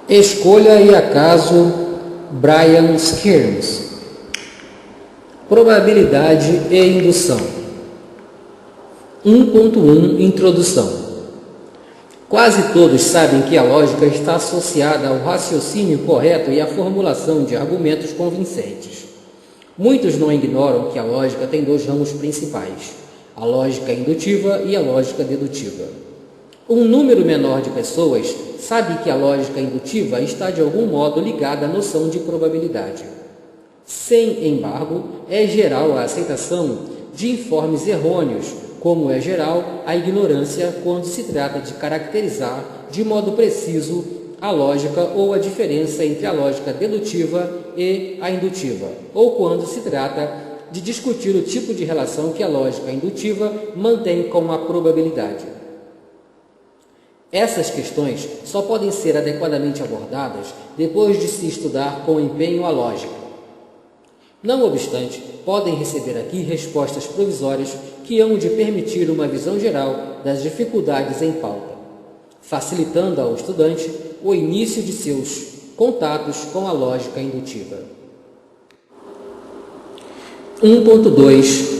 Escolha e acaso, Brian Skearns. Probabilidade e indução. 1.1 Introdução. Quase todos sabem que a lógica está associada ao raciocínio correto e à formulação de argumentos convincentes. Muitos não ignoram que a lógica tem dois ramos principais, a lógica indutiva e a lógica dedutiva. Um número menor de pessoas sabe que a lógica indutiva está de algum modo ligada à noção de probabilidade. Sem embargo, é geral a aceitação de informes errôneos, como é geral a ignorância quando se trata de caracterizar de modo preciso a lógica ou a diferença entre a lógica dedutiva e a indutiva, ou quando se trata de discutir o tipo de relação que a lógica indutiva mantém com a probabilidade. Essas questões só podem ser adequadamente abordadas depois de se estudar com empenho a lógica. Não obstante, podem receber aqui respostas provisórias que hão de permitir uma visão geral das dificuldades em pauta, facilitando ao estudante o início de seus contatos com a lógica indutiva. 1.2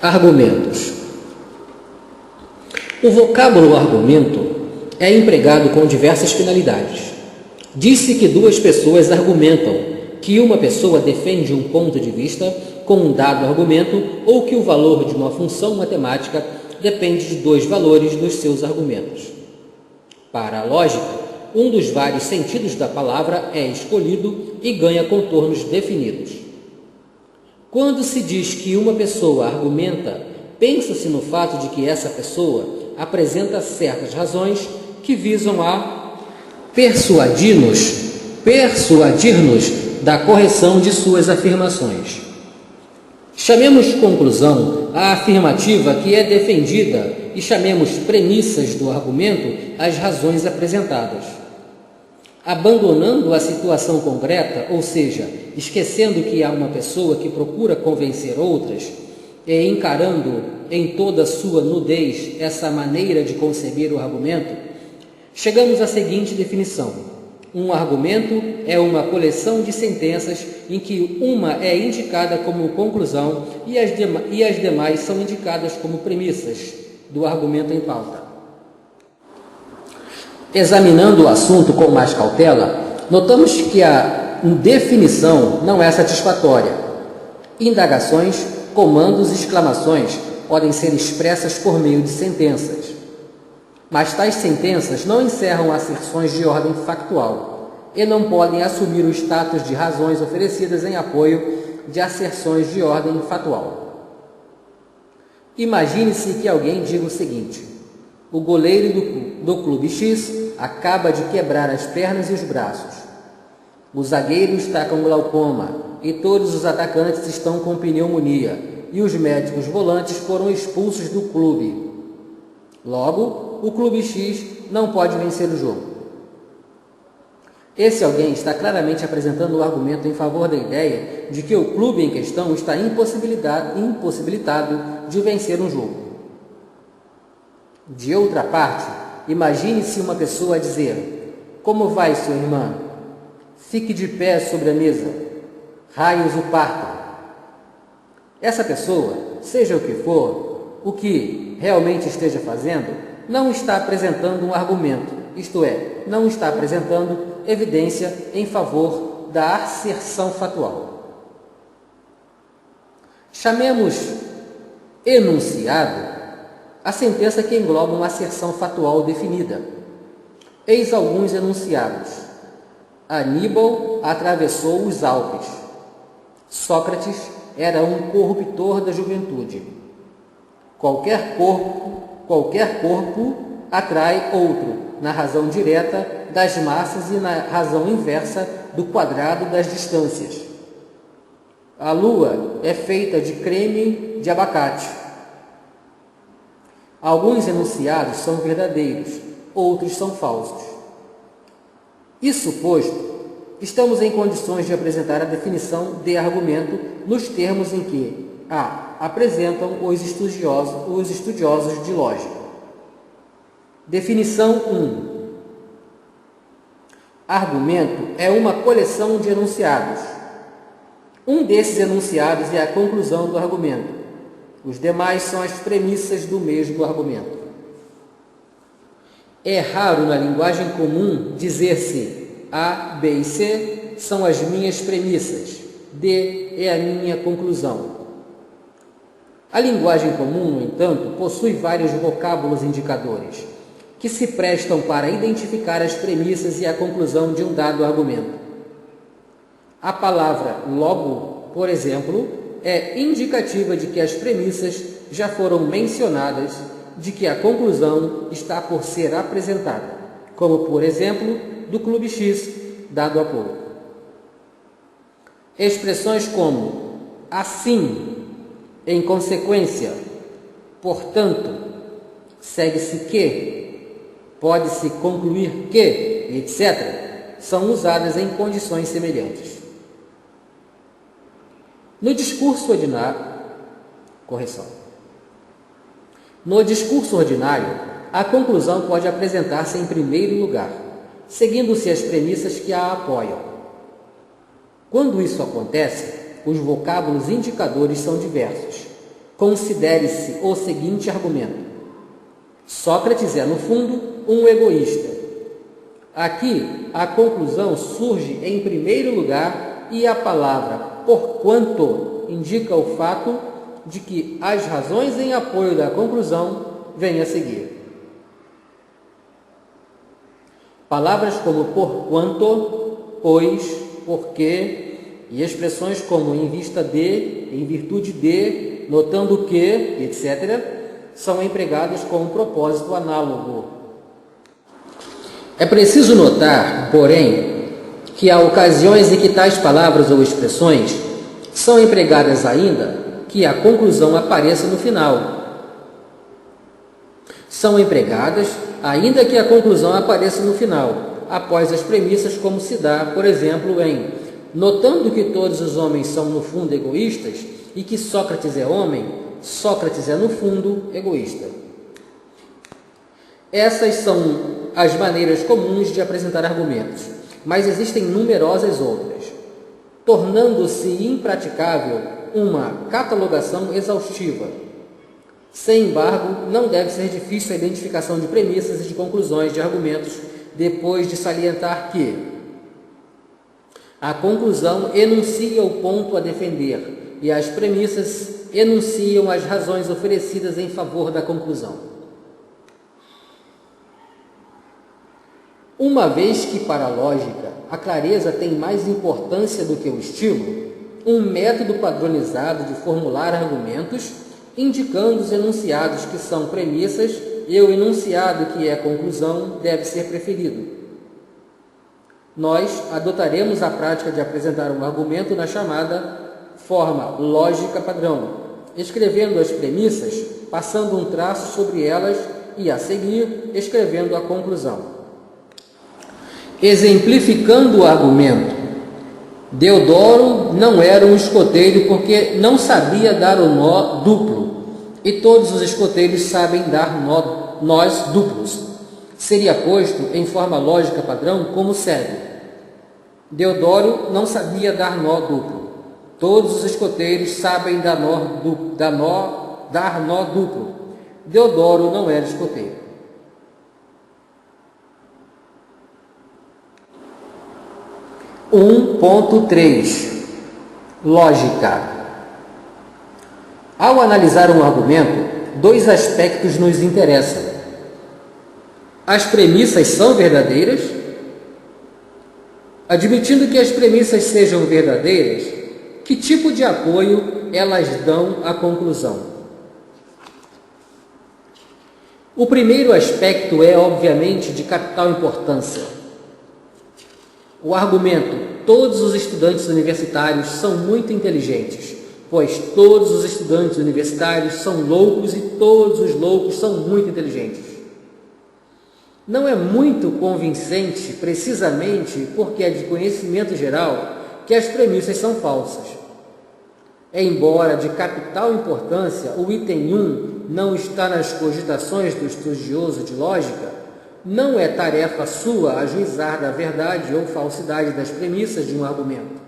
Argumentos. O vocábulo argumento é empregado com diversas finalidades. Diz-se que duas pessoas argumentam, que uma pessoa defende um ponto de vista com um dado argumento ou que o valor de uma função matemática depende de dois valores dos seus argumentos. Para a lógica, um dos vários sentidos da palavra é escolhido e ganha contornos definidos. Quando se diz que uma pessoa argumenta, pensa-se no fato de que essa pessoa apresenta certas razões que visam a persuadir-nos da correção de suas afirmações. Chamemos conclusão a afirmativa que é defendida e chamemos premissas do argumento as razões apresentadas. Abandonando a situação concreta, ou seja, esquecendo que há uma pessoa que procura convencer outras e encarando em toda a sua nudez essa maneira de conceber o argumento, chegamos à seguinte definição: um argumento é uma coleção de sentenças em que uma é indicada como conclusão e as demais são indicadas como premissas do argumento em pauta. Examinando o assunto com mais cautela, notamos que a definição não é satisfatória. Indagações, comandos e exclamações podem ser expressas por meio de sentenças. Mas tais sentenças não encerram asserções de ordem factual e não podem assumir o status de razões oferecidas em apoio de asserções de ordem factual. Imagine-se que alguém diga o seguinte: o goleiro do clube X acaba de quebrar as pernas e os braços. O zagueiro está com glaucoma e todos os atacantes estão com pneumonia e os médicos volantes foram expulsos do clube. Logo, o clube X não pode vencer o jogo. Esse alguém está claramente apresentando o argumento em favor da ideia de que o clube em questão está impossibilitado de vencer um jogo. De outra parte, imagine-se uma pessoa a dizer: como vai, sua irmã? Fique de pé sobre a mesa. Raios o partam. Essa pessoa, seja o que for, o que realmente esteja fazendo, não está apresentando um argumento, isto é, não está apresentando evidência em favor da asserção factual. Chamemos enunciado a sentença que engloba uma asserção factual definida. Eis alguns enunciados. Aníbal atravessou os Alpes. Sócrates era um corruptor da juventude. Qualquer corpo atrai outro, na razão direta das massas e na razão inversa do quadrado das distâncias. A lua é feita de creme de abacate. Alguns enunciados são verdadeiros, outros são falsos. Isso posto, estamos em condições de apresentar a definição de argumento nos termos em que a apresentam os estudiosos de lógica. Definição 1. Argumento é uma coleção de enunciados. Um desses enunciados é a conclusão do argumento. Os demais são as premissas do mesmo argumento. É raro na linguagem comum dizer-se A, B e C são as minhas premissas, D é a minha conclusão. A linguagem comum, no entanto, possui vários vocábulos indicadores, que se prestam para identificar as premissas e a conclusão de um dado argumento. A palavra logo, por exemplo, é indicativa de que as premissas já foram mencionadas, de que a conclusão está por ser apresentada, como, por exemplo, do Clube X, dado há pouco. Expressões como assim, em consequência, portanto, segue-se que, pode-se concluir que, etc., são usadas em condições semelhantes. No discurso ordinário, a conclusão pode apresentar-se em primeiro lugar, seguindo-se as premissas que a apoiam. Quando isso acontece, os vocábulos indicadores são diversos. Considere-se o seguinte argumento: Sócrates é, no fundo, um egoísta. Aqui, a conclusão surge em primeiro lugar e a palavra porquanto indica o fato de que as razões em apoio da conclusão vêm a seguir. Palavras como porquanto, pois, porque e expressões como em vista de, em virtude de, notando que, etc., são empregadas com um propósito análogo. É preciso notar, porém, que há ocasiões em que tais palavras ou expressões são empregadas ainda que a conclusão apareça no final. São empregadas ainda que a conclusão apareça no final, após as premissas, como se dá, por exemplo, em notando que todos os homens são, no fundo, egoístas e que Sócrates é homem, Sócrates é, no fundo, egoísta. Essas são as maneiras comuns de apresentar argumentos, mas existem numerosas outras, tornando-se impraticável uma catalogação exaustiva. Sem embargo, não deve ser difícil a identificação de premissas e de conclusões de argumentos, depois de salientar que a conclusão enuncia o ponto a defender e as premissas enunciam as razões oferecidas em favor da conclusão. Uma vez que, para a lógica, a clareza tem mais importância do que o estilo, um método padronizado de formular argumentos, indicando os enunciados que são premissas e o enunciado que é conclusão, deve ser preferido. Nós adotaremos a prática de apresentar um argumento na chamada forma lógica padrão, escrevendo as premissas, passando um traço sobre elas e, a seguir, escrevendo a conclusão. Exemplificando o argumento, Deodoro não era um escoteiro porque não sabia dar o nó duplo, e todos os escoteiros sabem dar nós duplos. Seria posto em forma lógica padrão como segue: Deodoro não sabia dar nó duplo. Todos os escoteiros sabem dar nó duplo. Deodoro não era escoteiro. ponto 3. Lógica. Ao analisar um argumento, dois aspectos nos interessam. As premissas são verdadeiras? Admitindo que as premissas sejam verdadeiras, que tipo de apoio elas dão à conclusão? O primeiro aspecto é, obviamente, de capital importância. O argumento: todos os estudantes universitários são muito inteligentes, pois todos os estudantes universitários são loucos e todos os loucos são muito inteligentes. Não é muito convincente, precisamente porque é de conhecimento geral que as premissas são falsas. Embora de capital importância, o item 1 não está nas cogitações do estudioso de lógica, não é tarefa sua ajuizar da verdade ou falsidade das premissas de um argumento.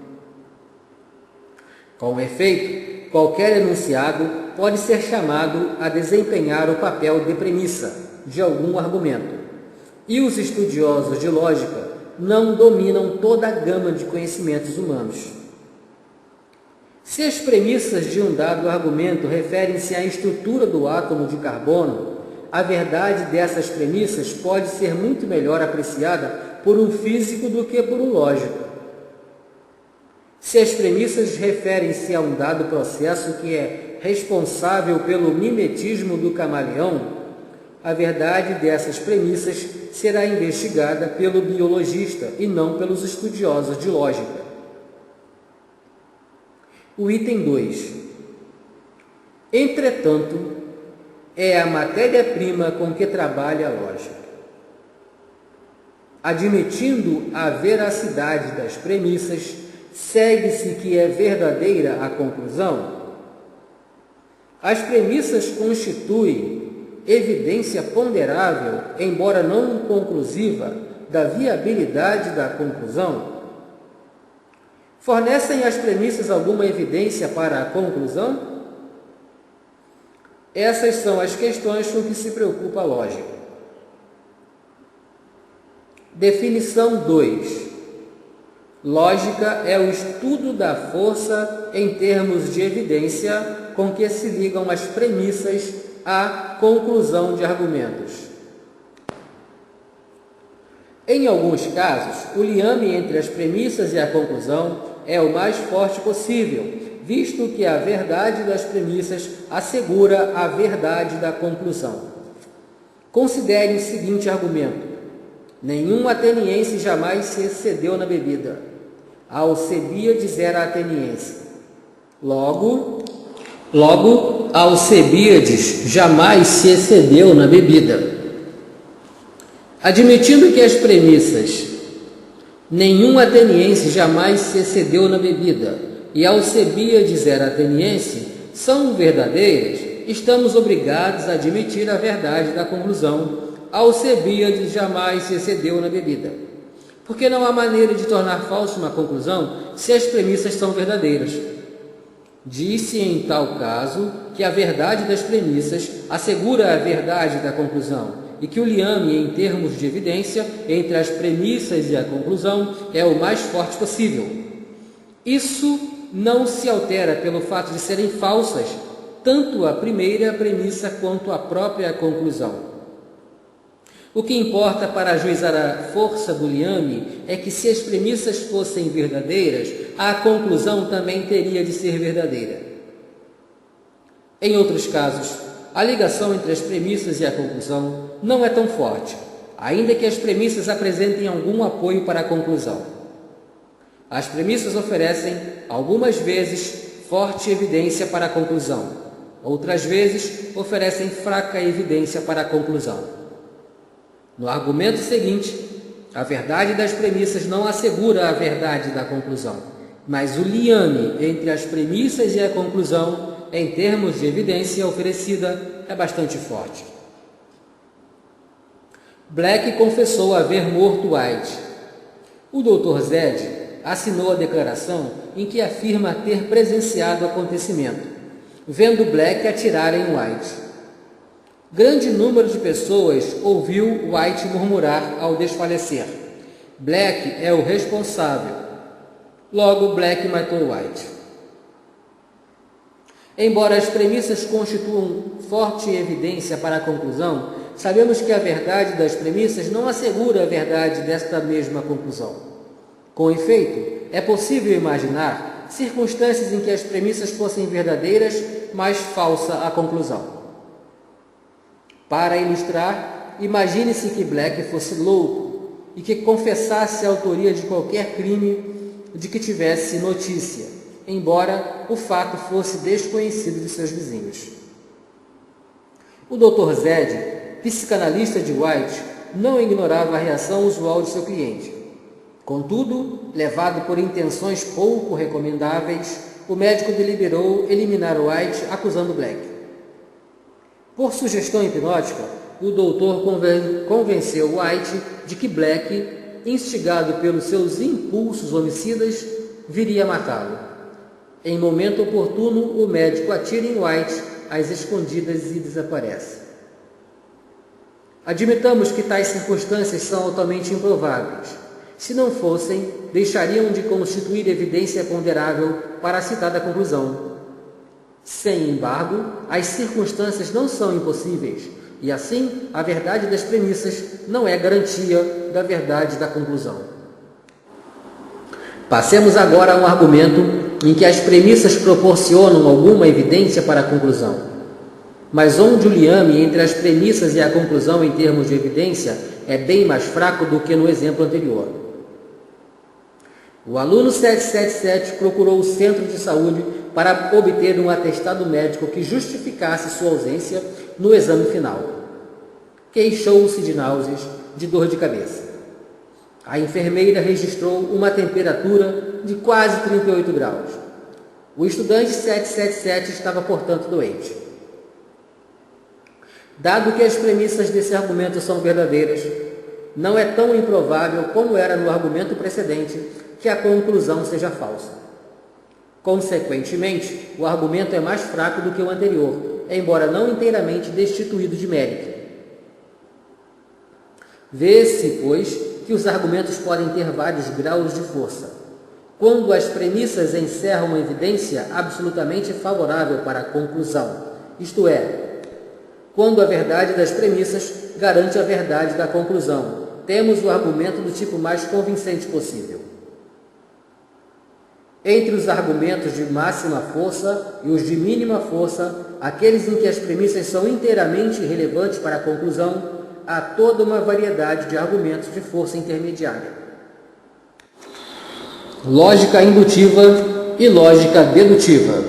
Com efeito, qualquer enunciado pode ser chamado a desempenhar o papel de premissa de algum argumento, e os estudiosos de lógica não dominam toda a gama de conhecimentos humanos. Se as premissas de um dado argumento referem-se à estrutura do átomo de carbono, a verdade dessas premissas pode ser muito melhor apreciada por um físico do que por um lógico. Se as premissas referem-se a um dado processo que é responsável pelo mimetismo do camaleão, a verdade dessas premissas será investigada pelo biologista e não pelos estudiosos de lógica. O item 2. Entretanto, é a matéria-prima com que trabalha a lógica. Admitindo a veracidade das premissas, segue-se que é verdadeira a conclusão? As premissas constituem evidência ponderável, embora não conclusiva, da viabilidade da conclusão? Fornecem as premissas alguma evidência para a conclusão? Essas são as questões com que se preocupa a lógica. Definição 2. Lógica é o estudo da força em termos de evidência com que se ligam as premissas à conclusão de argumentos. Em alguns casos, o liame entre as premissas e a conclusão é o mais forte possível, visto que a verdade das premissas assegura a verdade da conclusão. Considere o seguinte argumento: nenhum ateniense jamais se excedeu na bebida. Alcebíades era ateniense. Logo, Alcebíades jamais se excedeu na bebida. Admitindo que as premissas nenhum ateniense jamais se excedeu na bebida e Alcebíades era ateniense são verdadeiras, estamos obrigados a admitir a verdade da conclusão: Alcebíades jamais se excedeu na bebida. Porque não há maneira de tornar falsa uma conclusão se as premissas são verdadeiras. Disse em tal caso que a verdade das premissas assegura a verdade da conclusão e que o liame em termos de evidência entre as premissas e a conclusão é o mais forte possível. Isso não se altera pelo fato de serem falsas tanto a primeira premissa quanto a própria conclusão. O que importa para ajuizar a força do liame é que, se as premissas fossem verdadeiras, a conclusão também teria de ser verdadeira. Em outros casos, a ligação entre as premissas e a conclusão não é tão forte, ainda que as premissas apresentem algum apoio para a conclusão. As premissas oferecem, algumas vezes, forte evidência para a conclusão, outras vezes oferecem fraca evidência para a conclusão. No argumento seguinte, a verdade das premissas não assegura a verdade da conclusão, mas o liame entre as premissas e a conclusão, em termos de evidência oferecida, é bastante forte. Black confessou haver morto White. O Dr. Zed assinou a declaração em que afirma ter presenciado o acontecimento, vendo Black atirar em White. Grande número de pessoas ouviu White murmurar ao desfalecer: Black é o responsável. Logo, Black matou White. Embora as premissas constituam forte evidência para a conclusão, sabemos que a verdade das premissas não assegura a verdade desta mesma conclusão. Com efeito, é possível imaginar circunstâncias em que as premissas fossem verdadeiras, mas falsa a conclusão. Para ilustrar, imagine-se que Black fosse louco e que confessasse a autoria de qualquer crime de que tivesse notícia, embora o fato fosse desconhecido de seus vizinhos. O Dr. Zed, psicanalista de White, não ignorava a reação usual de seu cliente. Contudo, levado por intenções pouco recomendáveis, o médico deliberou eliminar White, acusando Black. Por sugestão hipnótica, o doutor convenceu White de que Black, instigado pelos seus impulsos homicidas, viria matá-lo. Em momento oportuno, o médico atira em White às escondidas e desaparece. Admitamos que tais circunstâncias são altamente improváveis. Se não fossem, deixariam de constituir evidência ponderável para a citada conclusão. Sem embargo, as circunstâncias não são impossíveis, e assim, a verdade das premissas não é garantia da verdade da conclusão. Passemos agora a um argumento em que as premissas proporcionam alguma evidência para a conclusão, mas onde o liame entre as premissas e a conclusão em termos de evidência é bem mais fraco do que no exemplo anterior. O aluno 777 procurou o centro de saúde para obter um atestado médico que justificasse sua ausência no exame final. Queixou-se de náuseas, de dor de cabeça. A enfermeira registrou uma temperatura de quase 38 graus. O estudante 777 estava, portanto, doente. Dado que as premissas desse argumento são verdadeiras, não é tão improvável como era no argumento precedente que a conclusão seja falsa. Consequentemente, o argumento é mais fraco do que o anterior, embora não inteiramente destituído de mérito. Vê-se, pois, que os argumentos podem ter vários graus de força. Quando as premissas encerram uma evidência absolutamente favorável para a conclusão, isto é, quando a verdade das premissas garante a verdade da conclusão, temos o argumento do tipo mais convincente possível. Entre os argumentos de máxima força e os de mínima força, aqueles em que as premissas são inteiramente relevantes para a conclusão, há toda uma variedade de argumentos de força intermediária. Lógica indutiva e lógica dedutiva.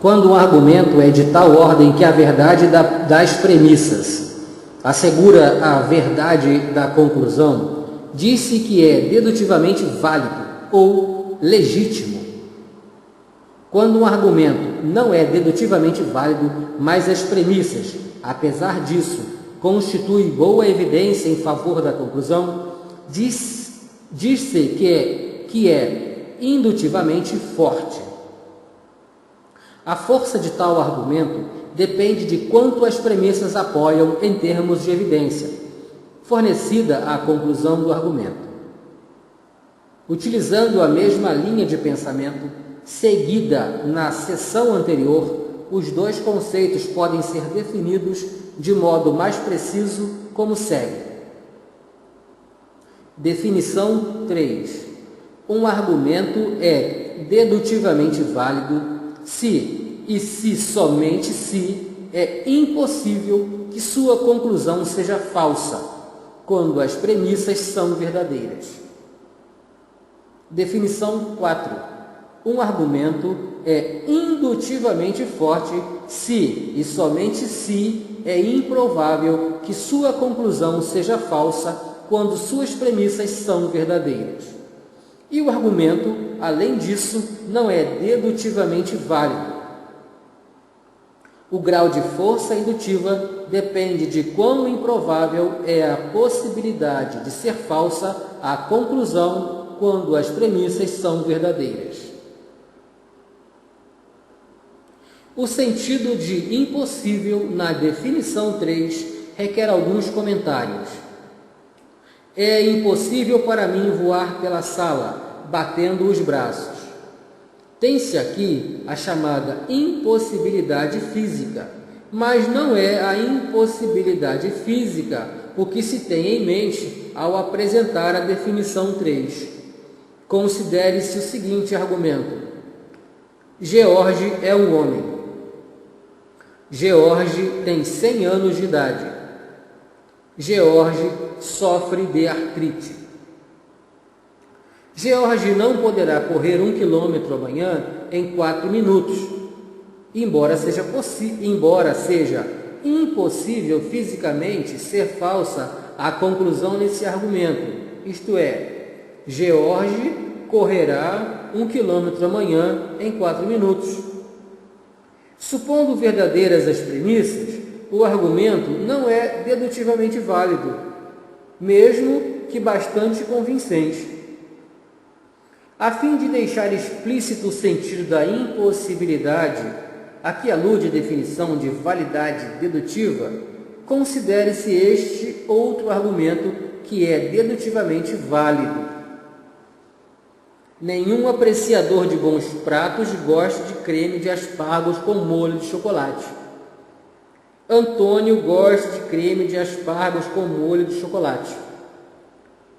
Quando um argumento é de tal ordem que a verdade das premissas assegura a verdade da conclusão, diz-se que é dedutivamente válido ou legítimo. Quando um argumento não é dedutivamente válido, mas as premissas, apesar disso, constituem boa evidência em favor da conclusão, diz-se que é indutivamente forte. A força de tal argumento depende de quanto as premissas apoiam em termos de evidência, fornecida à conclusão do argumento. Utilizando a mesma linha de pensamento seguida na seção anterior, os dois conceitos podem ser definidos de modo mais preciso como segue. Definição 3. Um argumento é dedutivamente válido se, e se somente se, é impossível que sua conclusão seja falsa, quando as premissas são verdadeiras. Definição 4. Um argumento é indutivamente forte se, e somente se, é improvável que sua conclusão seja falsa quando suas premissas são verdadeiras. E o argumento, além disso, não é dedutivamente válido. O grau de força indutiva depende de quão improvável é a possibilidade de ser falsa a conclusão quando as premissas são verdadeiras. O sentido de impossível na definição 3 requer alguns comentários. É impossível para mim voar pela sala, batendo os braços. Tem-se aqui a chamada impossibilidade física, mas não é a impossibilidade física o que se tem em mente ao apresentar a definição 3. Considere-se o seguinte argumento. George é um homem. George tem 100 anos de idade. George sofre de artrite. George não poderá correr 1 quilômetro amanhã em 4 minutos, embora seja impossível fisicamente ser falsa a conclusão nesse argumento, isto é, George correrá 1 quilômetro amanhã em 4 minutos. Supondo verdadeiras as premissas, o argumento não é dedutivamente válido, mesmo que bastante convincente. A fim de deixar explícito o sentido da impossibilidade a que alude a definição de validade dedutiva, considere-se este outro argumento que é dedutivamente válido. Nenhum apreciador de bons pratos gosta de creme de aspargos com molho de chocolate. Antônio gosta de creme de aspargos com molho de chocolate.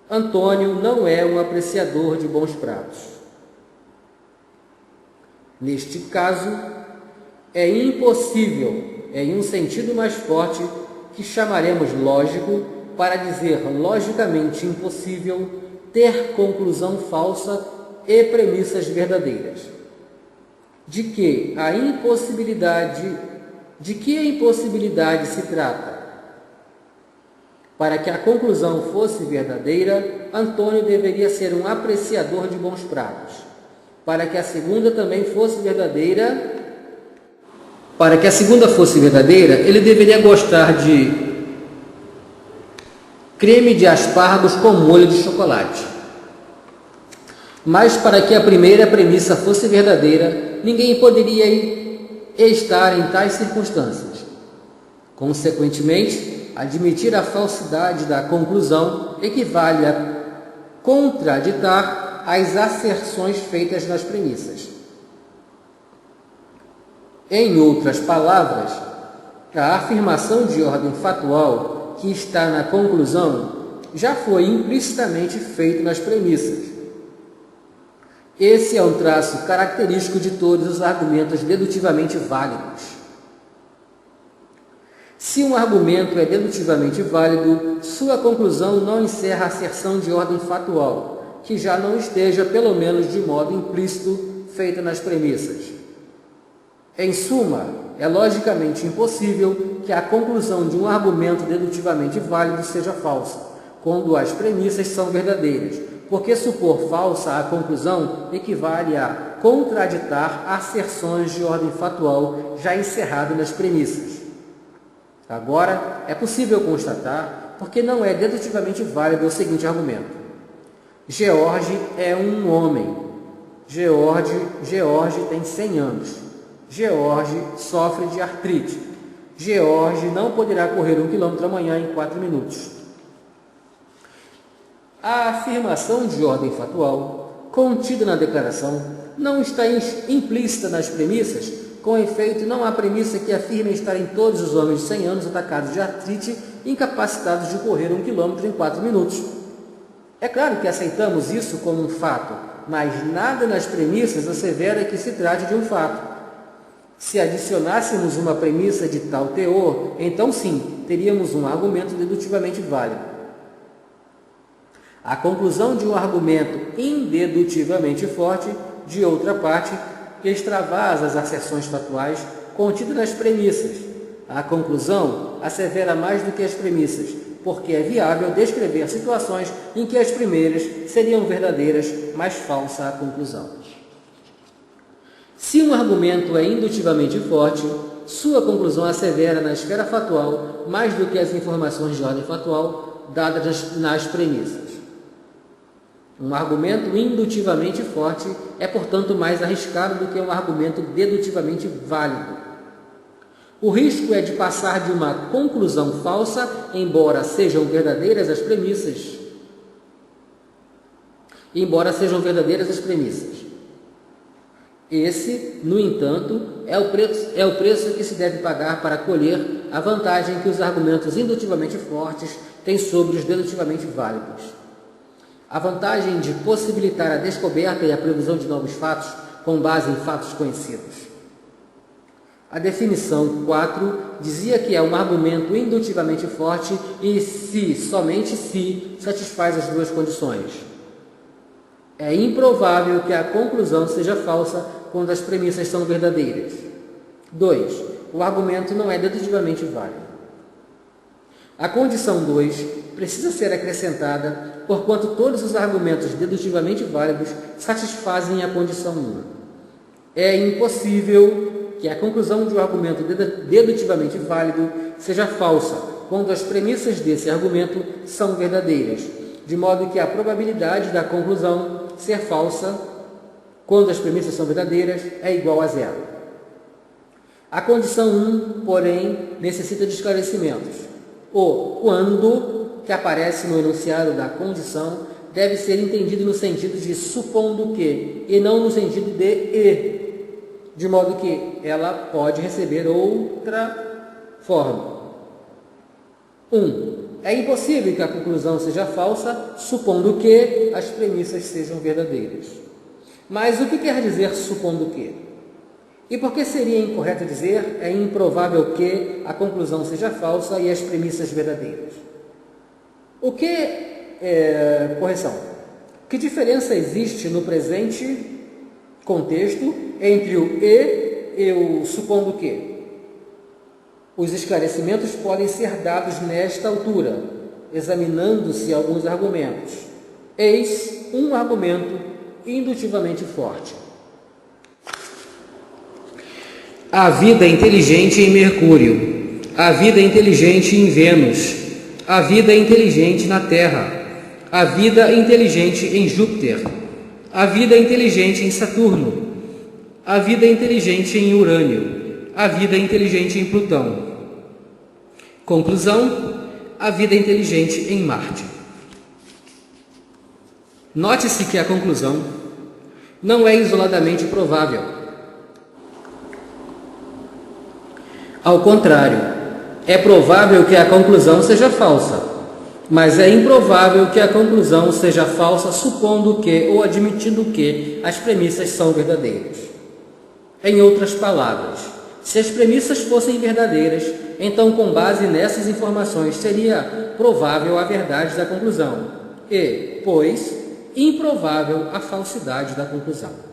Antônio não é um apreciador de bons pratos. Neste caso, é impossível, em um sentido mais forte, que chamaremos lógico, para dizer logicamente impossível, ter conclusão falsa e premissas verdadeiras. De que a impossibilidade se trata? Para que a conclusão fosse verdadeira, Antônio deveria ser um apreciador de bons pratos. Para que a segunda fosse verdadeira, ele deveria gostar de creme de aspargos com molho de chocolate. Mas para que a primeira premissa fosse verdadeira, ninguém poderia estar em tais circunstâncias. Consequentemente, admitir a falsidade da conclusão equivale a contraditar as asserções feitas nas premissas. Em outras palavras, a afirmação de ordem fatual que está na conclusão já foi implicitamente feita nas premissas. Esse é um traço característico de todos os argumentos dedutivamente válidos. Se um argumento é dedutivamente válido, sua conclusão não encerra a asserção de ordem fatual, que já não esteja, pelo menos de modo implícito, feita nas premissas. Em suma, é logicamente impossível que a conclusão de um argumento dedutivamente válido seja falsa, quando as premissas são verdadeiras, porque supor falsa a conclusão equivale a contraditar asserções de ordem fatual já encerradas nas premissas. Agora, é possível constatar porque não é dedutivamente válido o seguinte argumento. George é um homem. George tem 100 anos. George sofre de artrite. George não poderá correr 1 quilômetro amanhã em 4 minutos. A afirmação de ordem fatual, contida na declaração, não está implícita nas premissas. Com efeito, não há premissa que afirme estarem todos os homens de 100 anos atacados de artrite, incapacitados de correr 1 quilômetro em 4 minutos. É claro que aceitamos isso como um fato, mas nada nas premissas assevera que se trate de um fato. Se adicionássemos uma premissa de tal teor, então sim, teríamos um argumento dedutivamente válido. A conclusão de um argumento indedutivamente forte, de outra parte, extravasa as asserções fatuais contidas nas premissas. A conclusão assevera mais do que as premissas, porque é viável descrever situações em que as primeiras seriam verdadeiras, mas falsa a conclusão. Se um argumento é indutivamente forte, sua conclusão assevera na esfera fatual mais do que as informações de ordem fatual dadas nas premissas. Um argumento indutivamente forte é, portanto, mais arriscado do que um argumento dedutivamente válido. O risco é de passar de uma conclusão falsa, embora sejam verdadeiras as premissas. Esse, no entanto, é o preço que se deve pagar para colher a vantagem que os argumentos indutivamente fortes têm sobre os dedutivamente válidos. A vantagem de possibilitar a descoberta e a previsão de novos fatos com base em fatos conhecidos. A definição 4 dizia que é um argumento indutivamente forte e somente se, satisfaz as duas condições. É improvável que a conclusão seja falsa quando as premissas são verdadeiras. 2. O argumento não é dedutivamente válido. A condição 2 precisa ser acrescentada, porquanto todos os argumentos dedutivamente válidos satisfazem a condição 1. É impossível que a conclusão de um argumento dedutivamente válido seja falsa, quando as premissas desse argumento são verdadeiras, de modo que a probabilidade da conclusão ser falsa, quando as premissas são verdadeiras, é igual a zero. A condição 1, porém, necessita de esclarecimentos. O quando, que aparece no enunciado da condição, deve ser entendido no sentido de supondo que, e não no sentido de e, de modo que ela pode receber outra forma. 1. É impossível que a conclusão seja falsa, supondo que as premissas sejam verdadeiras. Mas o que quer dizer supondo que? E por que seria incorreto dizer é improvável que a conclusão seja falsa e as premissas verdadeiras? Correção. Que diferença existe no presente contexto entre o e o supondo que? Os esclarecimentos podem ser dados nesta altura, examinando-se alguns argumentos. Eis um argumento indutivamente forte. A vida inteligente em Mercúrio, a vida inteligente em Vênus, a vida inteligente na Terra, a vida inteligente em Júpiter, a vida inteligente em Saturno, a vida inteligente em Urânio, a vida inteligente em Plutão. Conclusão: a vida inteligente em Marte. Note-se que a conclusão não é isoladamente provável. Ao contrário, é provável que a conclusão seja falsa, mas é improvável que a conclusão seja falsa supondo que ou admitindo que as premissas são verdadeiras. Em outras palavras, se as premissas fossem verdadeiras, então com base nessas informações seria provável a verdade da conclusão e, pois, improvável a falsidade da conclusão.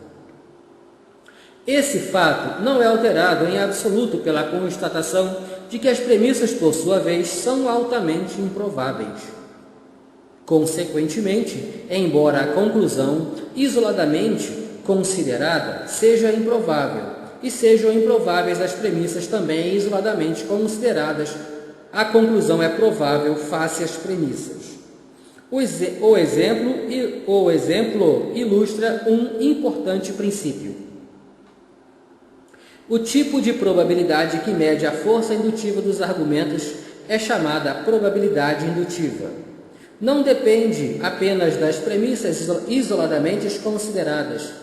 Esse fato não é alterado em absoluto pela constatação de que as premissas, por sua vez, são altamente improváveis. Consequentemente, embora a conclusão, isoladamente considerada, seja improvável, e sejam improváveis as premissas também isoladamente consideradas, a conclusão é provável face às premissas. O exemplo ilustra um importante princípio. O tipo de probabilidade que mede a força indutiva dos argumentos é chamada probabilidade indutiva. Não depende apenas das premissas isoladamente consideradas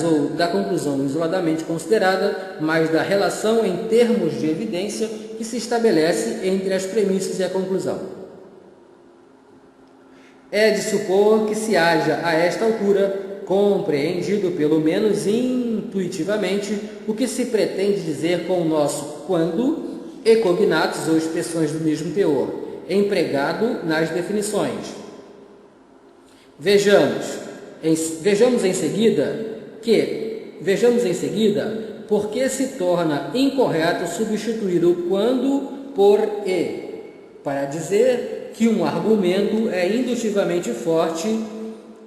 ou da conclusão isoladamente considerada, mas da relação em termos de evidência que se estabelece entre as premissas e a conclusão. É de supor que se haja a esta altura compreendido, pelo menos intuitivamente, o que se pretende dizer com o nosso quando e cognatos ou expressões do mesmo teor, empregado nas definições. Vejamos em seguida por que se torna incorreto substituir o quando por e, para dizer que um argumento é indutivamente forte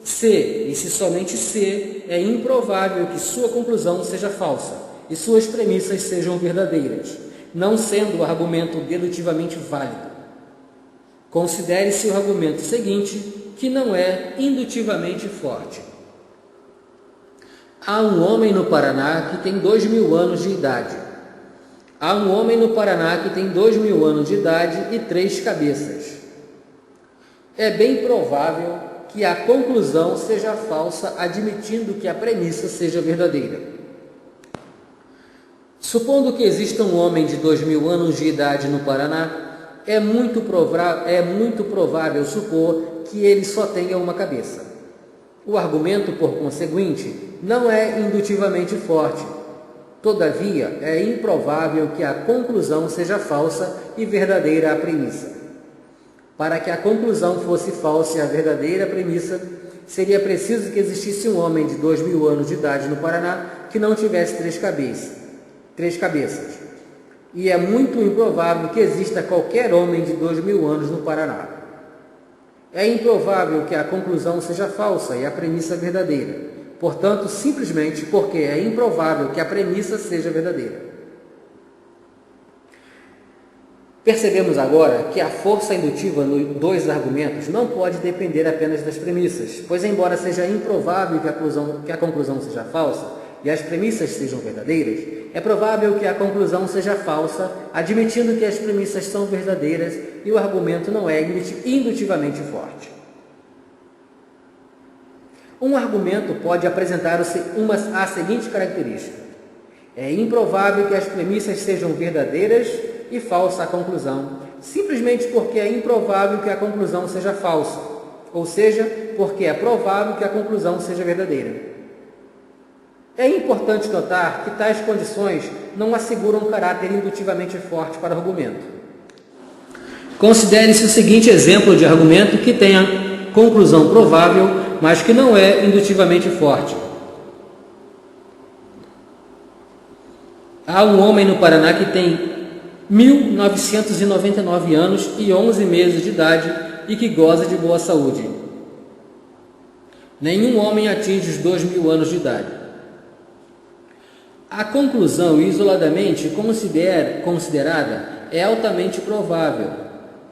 se, e se somente se, é improvável que sua conclusão seja falsa e suas premissas sejam verdadeiras, não sendo o argumento dedutivamente válido. Considere-se o argumento seguinte, que não é indutivamente forte. Há um homem no Paraná que tem 2.000 anos de idade. Há um homem no Paraná que tem 2.000 anos de idade e 3 cabeças. É bem provável que a conclusão seja falsa, admitindo que a premissa seja verdadeira. Supondo que exista um homem de 2.000 anos de idade no Paraná, é muito provável supor que ele só tenha uma cabeça. O argumento, por conseguinte, não é indutivamente forte. Todavia, é improvável que a conclusão seja falsa e verdadeira a premissa. Para que a conclusão fosse falsa e a verdadeira premissa, seria preciso que existisse um homem de 2.000 anos de idade no Paraná que não tivesse 3 cabeças. E é muito improvável que exista qualquer homem de 2.000 anos no Paraná. É improvável que a conclusão seja falsa e a premissa verdadeira, portanto, simplesmente porque é improvável que a premissa seja verdadeira. Percebemos agora que a força indutiva dos argumentos não pode depender apenas das premissas, pois embora seja improvável que a conclusão seja falsa e as premissas sejam verdadeiras, é provável que a conclusão seja falsa, admitindo que as premissas são verdadeiras e o argumento não é indutivamente forte. Um argumento pode apresentar a seguinte característica: é improvável que as premissas sejam verdadeiras e falsa a conclusão, simplesmente porque é improvável que a conclusão seja falsa, ou seja, porque é provável que a conclusão seja verdadeira. É importante notar que tais condições não asseguram um caráter indutivamente forte para o argumento. Considere-se o seguinte exemplo de argumento que tem a conclusão provável, mas que não é indutivamente forte. Há um homem no Paraná que tem 1.999 anos e 11 meses de idade e que goza de boa saúde. Nenhum homem atinge os 2.000 anos de idade. A conclusão isoladamente considerada é altamente provável.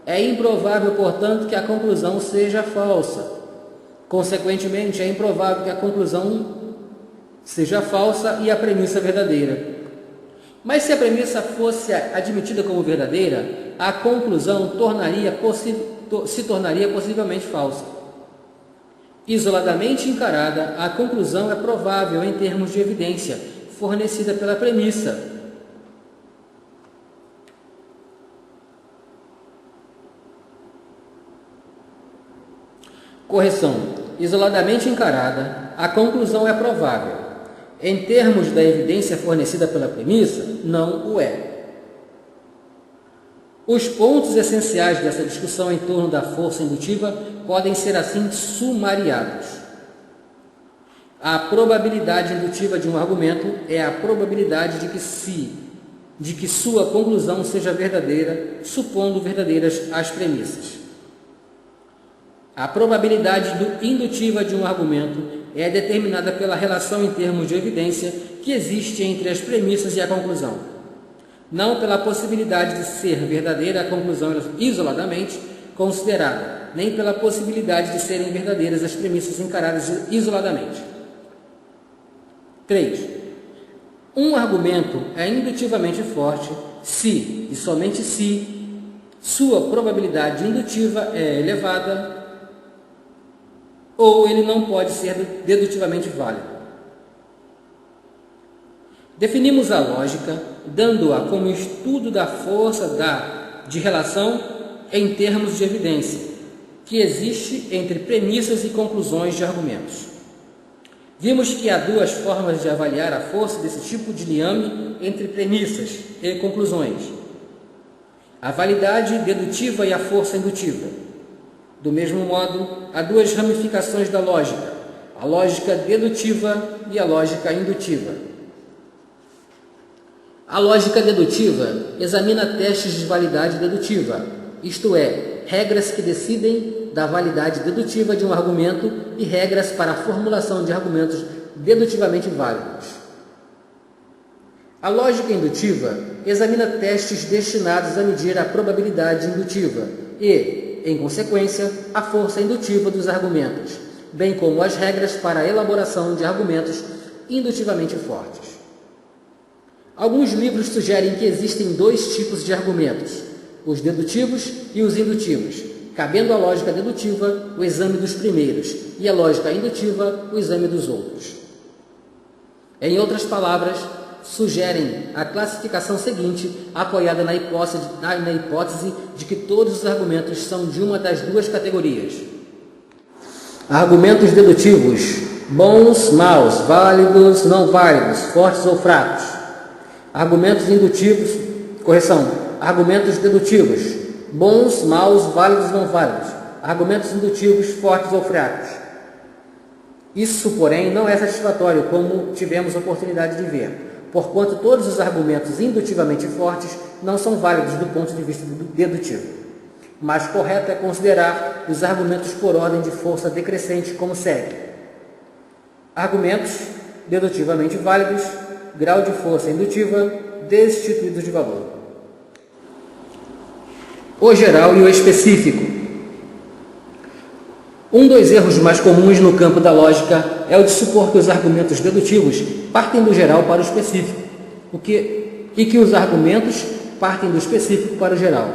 É improvável, portanto, que a conclusão seja falsa. Consequentemente, é improvável que a conclusão seja falsa e a premissa verdadeira. Mas se a premissa fosse admitida como verdadeira, a conclusão se tornaria possivelmente falsa. Isoladamente encarada, a conclusão é provável em termos de evidência fornecida pela premissa. Correção. Isoladamente encarada, a conclusão é provável. Em termos da evidência fornecida pela premissa, não o é. Os pontos essenciais dessa discussão em torno da força indutiva podem ser assim sumariados. A probabilidade indutiva de um argumento é a probabilidade de que sua conclusão seja verdadeira, supondo verdadeiras as premissas. A probabilidade indutiva de um argumento é determinada pela relação em termos de evidência que existe entre as premissas e a conclusão, não pela possibilidade de ser verdadeira a conclusão isoladamente considerada, nem pela possibilidade de serem verdadeiras as premissas encaradas isoladamente. 3. Um argumento é indutivamente forte se, e somente se, sua probabilidade indutiva é elevada ou ele não pode ser dedutivamente válido. Definimos a lógica, dando-a como estudo da força de relação em termos de evidência, que existe entre premissas e conclusões de argumentos. Vimos que há duas formas de avaliar a força desse tipo de liame entre premissas e conclusões: a validade dedutiva e a força indutiva. Do mesmo modo, há duas ramificações da lógica: a lógica dedutiva e a lógica indutiva. A lógica dedutiva examina testes de validade dedutiva, isto é, regras que decidem da validade dedutiva de um argumento e regras para a formulação de argumentos dedutivamente válidos. A lógica indutiva examina testes destinados a medir a probabilidade indutiva e, em consequência, a força indutiva dos argumentos, bem como as regras para a elaboração de argumentos indutivamente fortes. Alguns livros sugerem que existem dois tipos de argumentos: os dedutivos e os indutivos, cabendo à lógica dedutiva o exame dos primeiros e à lógica indutiva o exame dos outros. Em outras palavras, sugerem a classificação seguinte, apoiada na hipótese de que todos os argumentos são de uma das duas categorias: argumentos dedutivos, bons, maus, válidos, não válidos, fortes ou fracos. Argumentos dedutivos, bons, maus, válidos, não válidos. Argumentos indutivos, fortes ou fracos. Isso, porém, não é satisfatório, como tivemos oportunidade de ver, porquanto todos os argumentos indutivamente fortes não são válidos do ponto de vista dedutivo. Mas correto é considerar os argumentos por ordem de força decrescente como segue: Argumentos dedutivamente válidos, grau de força indutiva, destituídos de valor. O geral e o específico. Um dos erros mais comuns no campo da lógica é o de supor que os argumentos dedutivos partem do geral para o específico, e que os argumentos partem do específico para o geral.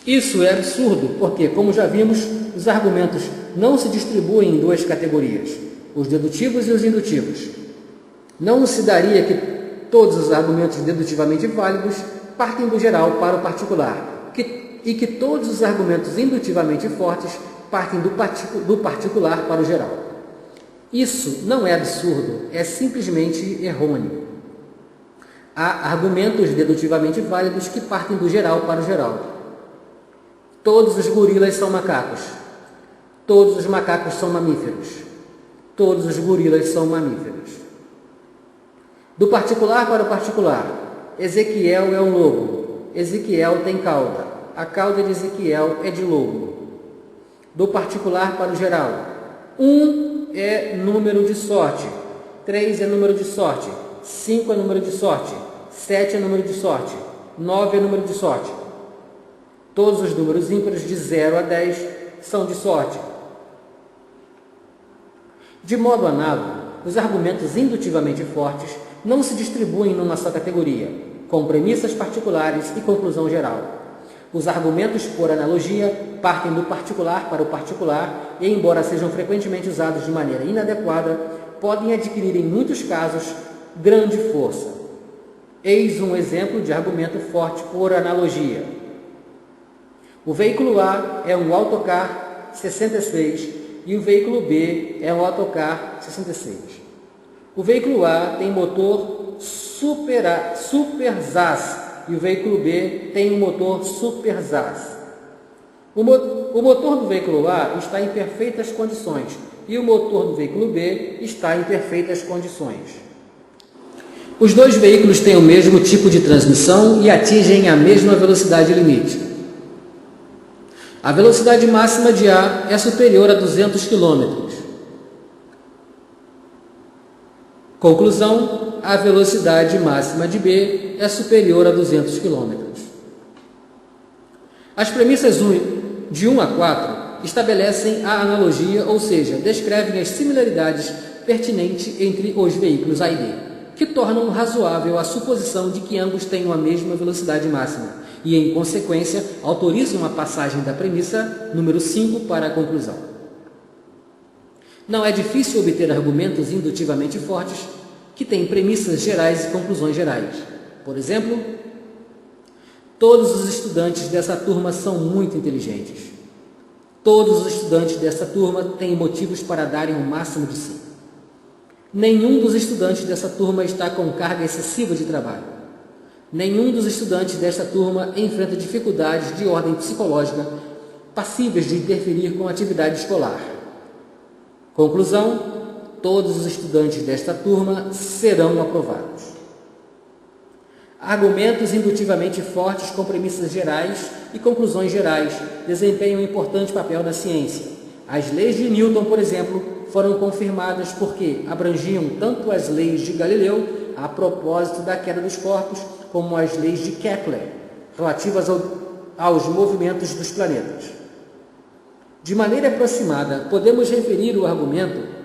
Isso é absurdo porque, como já vimos, os argumentos não se distribuem em duas categorias, os dedutivos e os indutivos. Não se daria que todos os argumentos dedutivamente válidos partem do geral para o particular, e que todos os argumentos indutivamente fortes partem do particular para o geral. Isso não é absurdo, é simplesmente errôneo. Há argumentos dedutivamente válidos que partem do geral para o geral. Todos os gorilas são macacos. Todos os macacos são mamíferos. Todos os gorilas são mamíferos. Do particular para o particular. Ezequiel é um lobo. Ezequiel tem cauda. A cauda de Ezequiel é de lobo. Do particular para o geral. 1 é número de sorte. 3 é número de sorte. 5 é número de sorte. 7 é número de sorte. 9 é número de sorte. Todos os números ímpares de 0 a 10 são de sorte. De modo análogo, os argumentos indutivamente fortes não se distribuem numa só categoria, com premissas particulares e conclusão geral. Os argumentos, por analogia, partem do particular para o particular e, embora sejam frequentemente usados de maneira inadequada, podem adquirir, em muitos casos, grande força. Eis um exemplo de argumento forte por analogia. O veículo A é um autocar 66 e o veículo B é um autocar 66. O veículo A tem motor Super ZAS e o veículo B tem um motor Super ZAS. O motor do veículo A está em perfeitas condições e o motor do veículo B está em perfeitas condições. Os dois veículos têm o mesmo tipo de transmissão e atingem a mesma velocidade limite. A velocidade máxima de A é superior a 200 km. Conclusão: a velocidade máxima de B é superior a 200 km. As premissas de 1 a 4 estabelecem a analogia, ou seja, descrevem as similaridades pertinentes entre os veículos A e B, que tornam razoável a suposição de que ambos tenham a mesma velocidade máxima e, em consequência, autorizam a passagem da premissa número 5 para a conclusão. Não é difícil obter argumentos indutivamente fortes que têm premissas gerais e conclusões gerais. Por exemplo, todos os estudantes dessa turma são muito inteligentes. Todos os estudantes dessa turma têm motivos para darem o máximo de si. Nenhum dos estudantes dessa turma está com carga excessiva de trabalho. Nenhum dos estudantes desta turma enfrenta dificuldades de ordem psicológica passíveis de interferir com a atividade escolar. Conclusão: todos os estudantes desta turma serão aprovados. Argumentos indutivamente fortes com premissas gerais e conclusões gerais desempenham um importante papel na ciência. As leis de Newton, por exemplo, foram confirmadas porque abrangiam tanto as leis de Galileu a propósito da queda dos corpos, como as leis de Kepler, relativas aos movimentos dos planetas. De maneira aproximada, podemos referir o argumento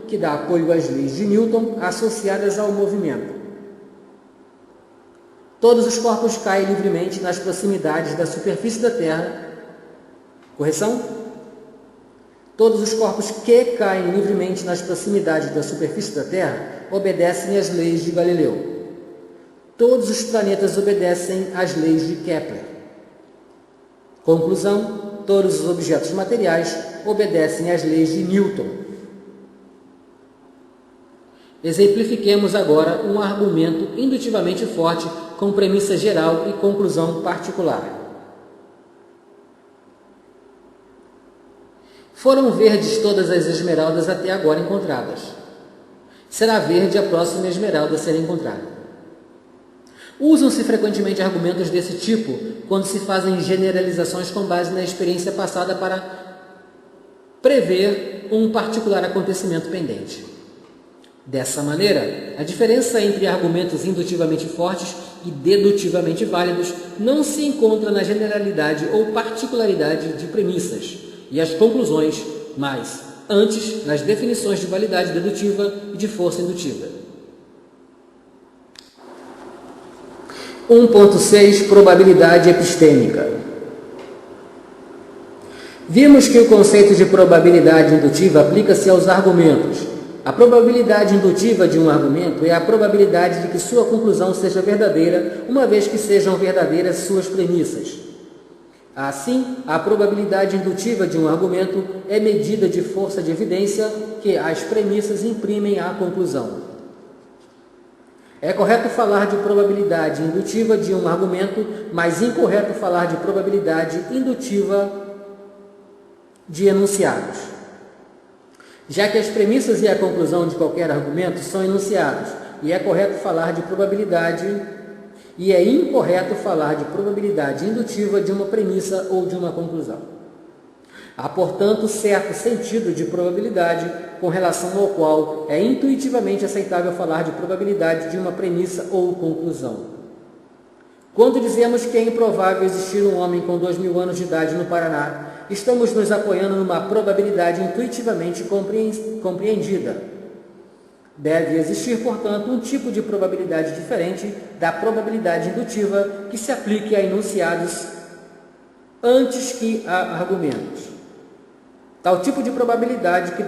que dá apoio às leis de Newton associadas ao movimento. Todos os corpos caem livremente nas proximidades da superfície da Terra. Correção? Todos os corpos que caem livremente nas proximidades da superfície da Terra obedecem às leis de Galileu. Todos os planetas obedecem às leis de Kepler. Conclusão: todos os objetos materiais obedecem às leis de Newton. Exemplifiquemos agora um argumento indutivamente forte com premissa geral e conclusão particular. Foram verdes todas as esmeraldas até agora encontradas. Será verde a próxima esmeralda a ser encontrada. Usam-se frequentemente argumentos desse tipo quando se fazem generalizações com base na experiência passada para prever um particular acontecimento pendente. Dessa maneira, a diferença entre argumentos indutivamente fortes e dedutivamente válidos não se encontra na generalidade ou particularidade de premissas e as conclusões, mas, antes, nas definições de validade dedutiva e de força indutiva. 1.6 Probabilidade epistêmica. Vimos que o conceito de probabilidade indutiva aplica-se aos argumentos. A probabilidade indutiva de um argumento é a probabilidade de que sua conclusão seja verdadeira, uma vez que sejam verdadeiras suas premissas. Assim, a probabilidade indutiva de um argumento é medida de força de evidência que as premissas imprimem à conclusão. É correto falar de probabilidade indutiva de um argumento, mas incorreto falar de probabilidade indutiva de enunciados, já que as premissas e a conclusão de qualquer argumento são enunciados, e é correto falar de probabilidade e é incorreto falar de probabilidade indutiva de uma premissa ou de uma conclusão. Há, portanto, certo sentido de probabilidade com relação ao qual é intuitivamente aceitável falar de probabilidade de uma premissa ou conclusão. Quando dizemos que é improvável existir um homem com 2.000 anos de idade no Paraná, estamos nos apoiando numa probabilidade intuitivamente compreendida. Deve existir, portanto, um tipo de probabilidade diferente da probabilidade indutiva que se aplique a enunciados antes que a argumentos. Tal tipo de probabilidade, que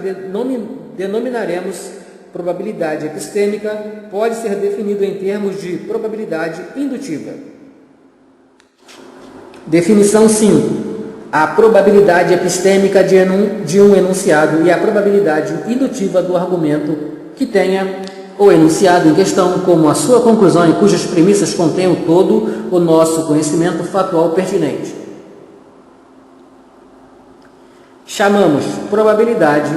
denominaremos probabilidade epistêmica, pode ser definido em termos de probabilidade indutiva. Definição 5. A probabilidade epistêmica de um enunciado e a probabilidade indutiva do argumento que tenha o enunciado em questão como a sua conclusão e cujas premissas contenham todo o nosso conhecimento factual pertinente. Chamamos probabilidade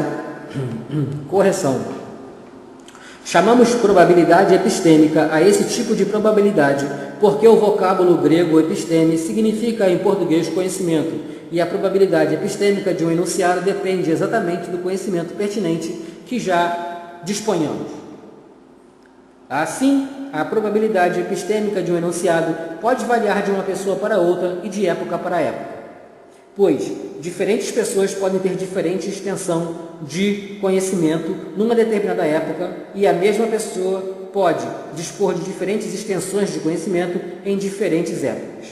epistêmica a esse tipo de probabilidade porque o vocábulo grego episteme significa em português conhecimento, e a probabilidade epistêmica de um enunciado depende exatamente do conhecimento pertinente que já disponhamos. Assim, a probabilidade epistêmica de um enunciado pode variar de uma pessoa para outra e de época para época, pois diferentes pessoas podem ter diferente extensão de conhecimento numa determinada época e a mesma pessoa pode dispor de diferentes extensões de conhecimento em diferentes épocas.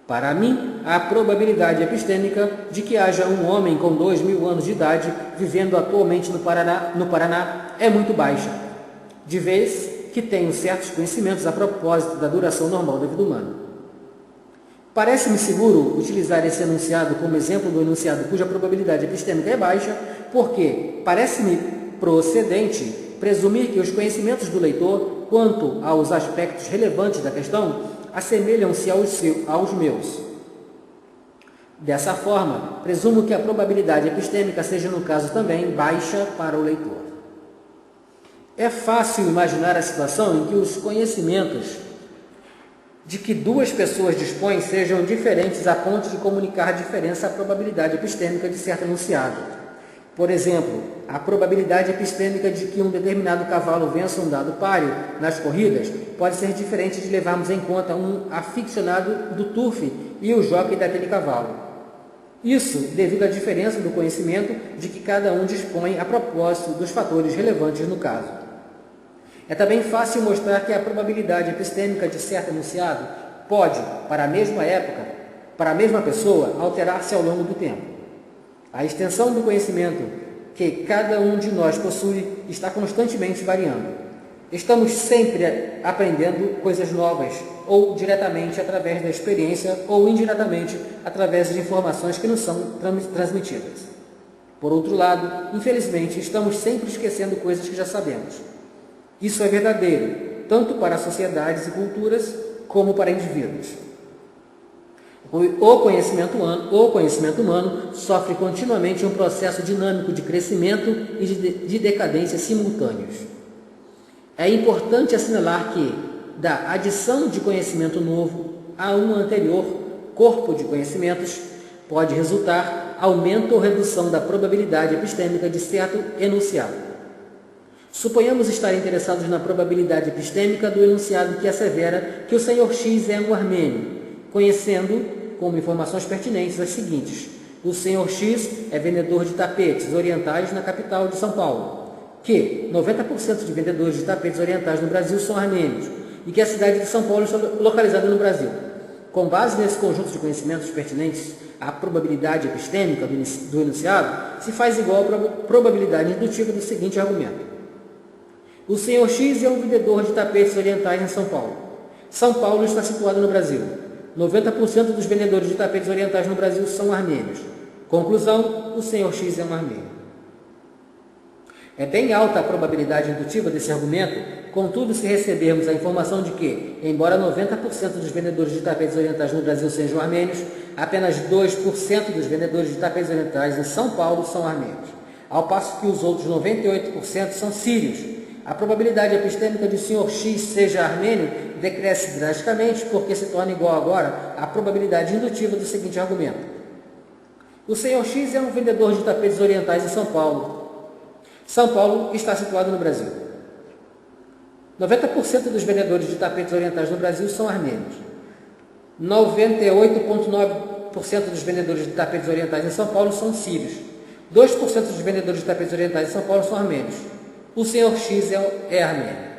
Para mim, a probabilidade epistêmica de que haja um homem com 2.000 anos de idade vivendo atualmente no Paraná é muito baixa, de vez que tenho certos conhecimentos a propósito da duração normal da vida humana. Parece-me seguro utilizar esse enunciado como exemplo do enunciado cuja probabilidade epistêmica é baixa, porque parece-me procedente presumir que os conhecimentos do leitor quanto aos aspectos relevantes da questão assemelham-se aos meus. Dessa forma, presumo que a probabilidade epistêmica seja, no caso também, baixa para o leitor. É fácil imaginar a situação em que os conhecimentos de que duas pessoas dispõem sejam diferentes a ponto de comunicar diferença à probabilidade epistêmica de certo enunciado. Por exemplo, a probabilidade epistêmica de que um determinado cavalo vença um dado páreo nas corridas pode ser diferente de levarmos em conta um aficionado do turf e o jockey daquele cavalo. Isso devido à diferença do conhecimento de que cada um dispõe a propósito dos fatores relevantes no caso. É também fácil mostrar que a probabilidade epistêmica de certo enunciado pode, para a mesma época, para a mesma pessoa, alterar-se ao longo do tempo. A extensão do conhecimento que cada um de nós possui está constantemente variando. Estamos sempre aprendendo coisas novas, ou diretamente através da experiência, ou indiretamente através de informações que nos são transmitidas. Por outro lado, infelizmente, estamos sempre esquecendo coisas que já sabemos. Isso é verdadeiro, tanto para sociedades e culturas, como para indivíduos. O conhecimento humano sofre continuamente um processo dinâmico de crescimento e de decadência simultâneos. É importante assinalar que, da adição de conhecimento novo a um anterior corpo de conhecimentos, pode resultar aumento ou redução da probabilidade epistêmica de certo enunciado. Suponhamos estar interessados na probabilidade epistêmica do enunciado que assevera que o senhor X é um armênio, conhecendo, como informações pertinentes, as seguintes. O senhor X é vendedor de tapetes orientais na capital de São Paulo, que 90% de vendedores de tapetes orientais no Brasil são armênios e que a cidade de São Paulo está localizada no Brasil. Com base nesse conjunto de conhecimentos pertinentes, a probabilidade epistêmica do enunciado se faz igual à probabilidade indutiva do seguinte argumento. O senhor X é um vendedor de tapetes orientais em São Paulo. São Paulo está situado no Brasil. 90% dos vendedores de tapetes orientais no Brasil são armênios. Conclusão, o senhor X é um armênio. É bem alta a probabilidade indutiva desse argumento, contudo, se recebermos a informação de que, embora 90% dos vendedores de tapetes orientais no Brasil sejam armênios, apenas 2% dos vendedores de tapetes orientais em São Paulo são armênios, ao passo que os outros 98% são sírios. A probabilidade epistêmica de o senhor X seja armênio decresce drasticamente porque se torna igual agora à probabilidade indutiva do seguinte argumento. O senhor X é um vendedor de tapetes orientais em São Paulo. São Paulo está situado no Brasil. 90% dos vendedores de tapetes orientais no Brasil são armênios. 98,9% dos vendedores de tapetes orientais em São Paulo são sírios. 2% dos vendedores de tapetes orientais em São Paulo são armênios. O senhor X é armênio.